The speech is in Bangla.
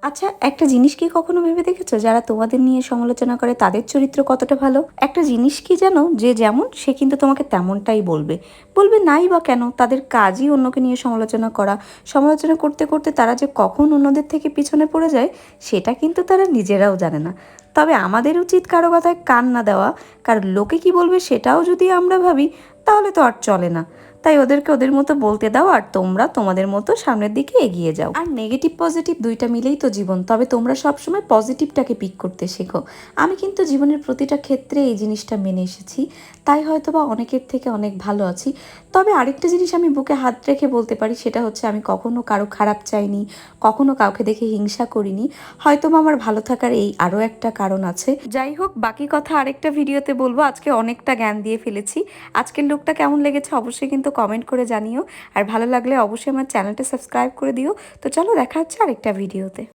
আচ্ছা, একটা জিনিস কি কখনো ভেবে দেখেছো যারা তোমাদের নিয়ে সমালোচনা করে তাদের চরিত্র কতটা ভালো? একটা জিনিস কি জানো, যে যেমন সে কিন্তু তোমাকে তেমনটাই বলবে। বলবে নাই বা কেন, তাদের কাজই অন্যকে নিয়ে সমালোচনা করা। সমালোচনা করতে করতে তারা যে কখন অন্যদের থেকে পিছনে পড়ে যায় সেটা কিন্তু তারা নিজেরাও জানে না। তবে আমাদের উচিত কারো কথায় কান না দেওয়া, কারণ লোকে কি বলবে সেটাও যদি আমরা ভাবি তাহলে তো আর চলে না। তাই ওদেরকে ওদের মতো বলতে দাও, আর তোমরা তোমাদের মতো সামনের দিকে এগিয়ে যাও। আর নেগেটিভ পজিটিভ দুইটা মিলেই তো জীবন, তবে তোমরা সবসময় পজিটিভটাকে পিক করতে শেখো। আমি কিন্তু জীবনের প্রতিটা ক্ষেত্রে এই জিনিসটা মেনে এসেছি, তাই হয়তো বা অনেকের থেকে অনেক ভালো আছি। তবে আরেকটা জিনিস আমি বুকে হাত রেখে বলতে পারি, সেটা হচ্ছে আমি কখনো কারো খারাপ চাইনি, কখনো কাউকে দেখে হিংসা করিনি। হয়তো বা আমার ভালো থাকার এই আরও একটা কারণ আছে। যাই হোক, বাকি কথা আরেকটা ভিডিওতে বলবো। আজকে অনেকটা জ্ঞান দিয়ে ফেলেছি। আজকের লুকটা কেমন লেগেছে অবশ্যই কিন্তু কমেন্ট করে জানিও, আর ভালো লাগলে অবশ্যই আমার চ্যানেলটা সাবস্ক্রাইব করে দিও। তো চলো, দেখা হচ্ছে আরেকটা ভিডিওতে।